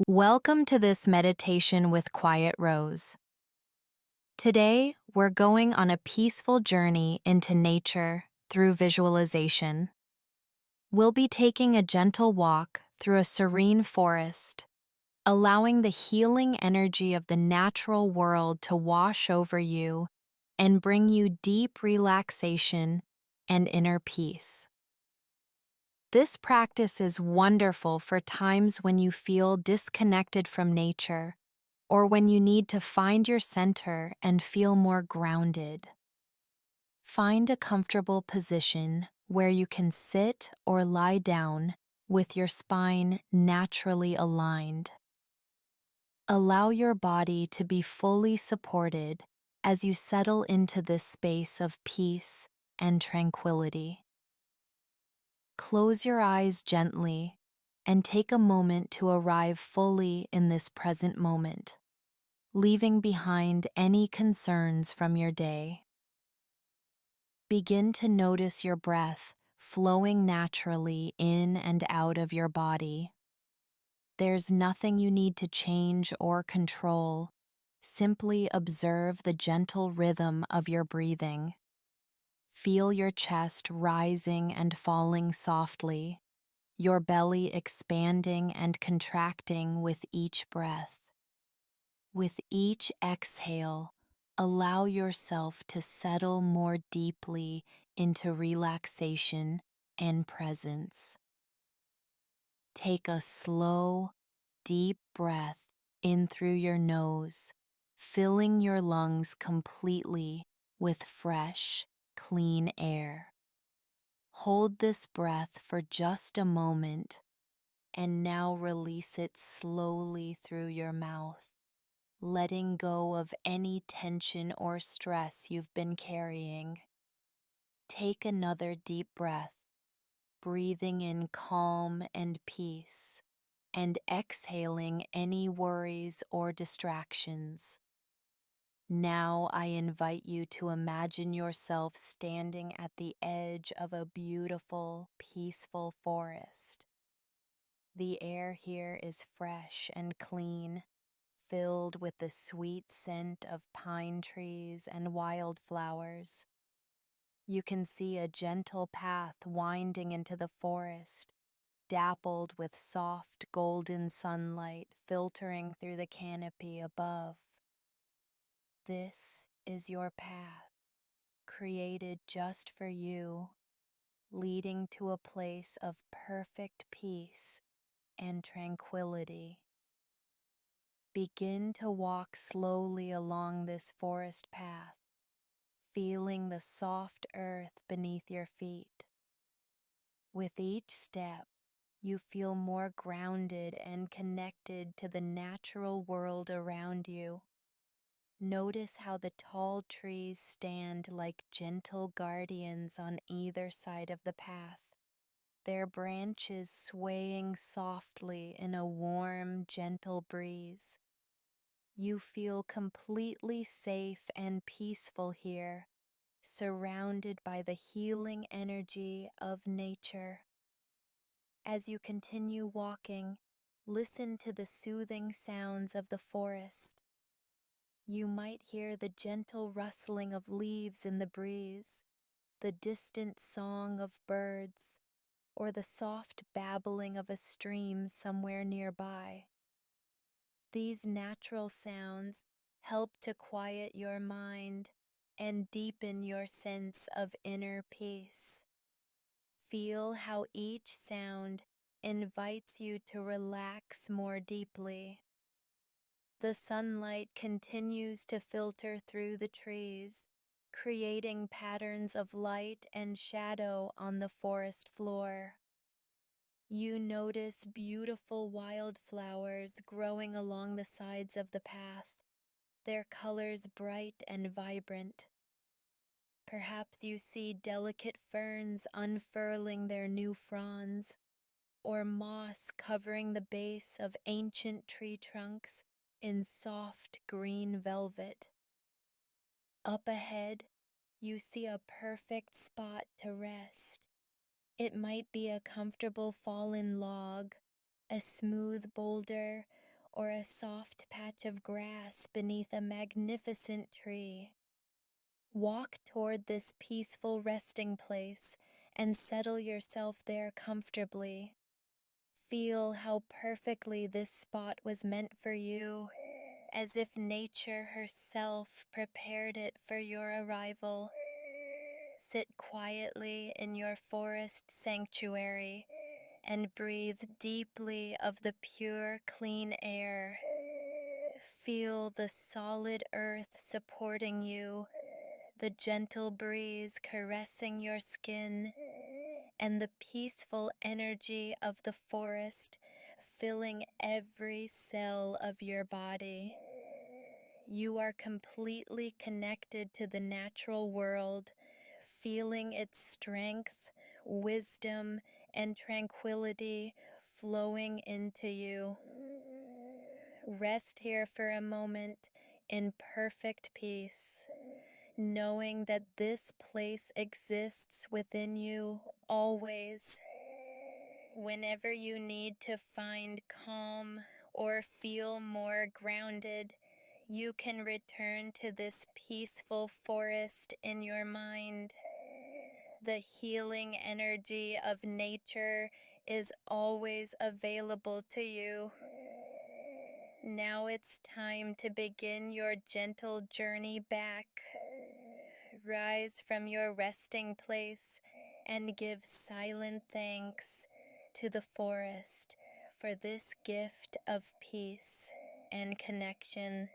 Welcome to this meditation with Quiet Rose. Today, we're going on a peaceful journey into nature through visualization. We'll be taking a gentle walk through a serene forest, allowing the healing energy of the natural world to wash over you and bring you deep relaxation and inner peace. This practice is wonderful for times when you feel disconnected from nature or when you need to find your center and feel more grounded. Find a comfortable position where you can sit or lie down with your spine naturally aligned. Allow your body to be fully supported as you settle into this space of peace and tranquility. Close your eyes gently and take a moment to arrive fully in this present moment, leaving behind any concerns from your day. Begin to notice your breath flowing naturally in and out of your body. There's nothing you need to change or control. Simply observe the gentle rhythm of your breathing. Feel your chest rising and falling softly, your belly expanding and contracting with each breath. With each exhale, allow yourself to settle more deeply into relaxation and presence. Take a slow, deep breath in through your nose, filling your lungs completely with fresh, clean air. Hold this breath for just a moment, and now release it slowly through your mouth, letting go of any tension or stress you've been carrying. Take another deep breath, breathing in calm and peace, and exhaling any worries or distractions. Now I invite you to imagine yourself standing at the edge of a beautiful, peaceful forest. The air here is fresh and clean, filled with the sweet scent of pine trees and wildflowers. You can see a gentle path winding into the forest, dappled with soft golden sunlight filtering through the canopy above. This is your path, created just for you, leading to a place of perfect peace and tranquility. Begin to walk slowly along this forest path, feeling the soft earth beneath your feet. With each step, you feel more grounded and connected to the natural world around you. Notice how the tall trees stand like gentle guardians on either side of the path, their branches swaying softly in a warm, gentle breeze. You feel completely safe and peaceful here, surrounded by the healing energy of nature. As you continue walking, listen to the soothing sounds of the forest. You might hear the gentle rustling of leaves in the breeze, the distant song of birds, or the soft babbling of a stream somewhere nearby. These natural sounds help to quiet your mind and deepen your sense of inner peace. Feel how each sound invites you to relax more deeply. The sunlight continues to filter through the trees, creating patterns of light and shadow on the forest floor. You notice beautiful wildflowers growing along the sides of the path, their colors bright and vibrant. Perhaps you see delicate ferns unfurling their new fronds, or moss covering the base of ancient tree trunks in soft green velvet. Up ahead, you see a perfect spot to rest. It might be a comfortable fallen log, a smooth boulder, or a soft patch of grass beneath a magnificent tree. Walk toward this peaceful resting place and settle yourself there comfortably. Feel how perfectly this spot was meant for you, as if nature herself prepared it for your arrival. Sit quietly in your forest sanctuary and breathe deeply of the pure, clean air. Feel the solid earth supporting you, the gentle breeze caressing your skin, and the peaceful energy of the forest filling every cell of your body. You are completely connected to the natural world, feeling its strength, wisdom, and tranquility flowing into you. Rest here for a moment in perfect peace, knowing that this place exists within you always. Whenever you need to find calm or feel more grounded, you can return to this peaceful forest in your mind. The healing energy of nature is always available to you. Now it's time to begin your gentle journey back. Rise from your resting place and give silent thanks to the forest for this gift of peace and connection.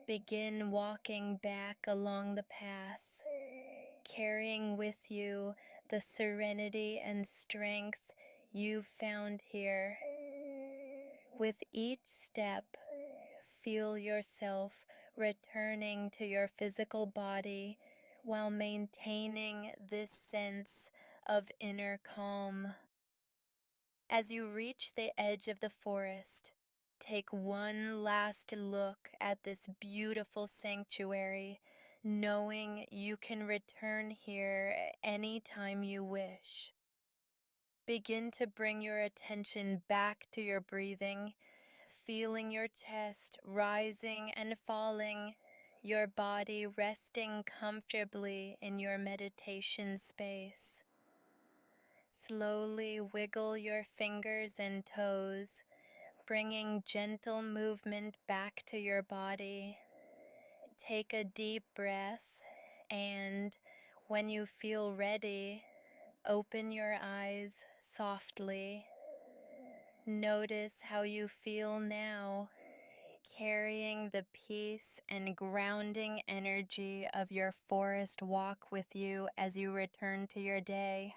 Begin walking back along the path, carrying with you the serenity and strength you've found here. With each step, feel yourself returning to your physical body while maintaining this sense of inner calm. As you reach the edge of the forest, take one last look at this beautiful sanctuary, knowing you can return here anytime you wish. Begin to bring your attention back to your breathing, feeling your chest rising and falling, your body resting comfortably in your meditation space. Slowly wiggle your fingers and toes, bringing gentle movement back to your body. Take a deep breath and, when you feel ready, open your eyes softly. Notice how you feel now, carrying the peace and grounding energy of your forest walk with you as you return to your day.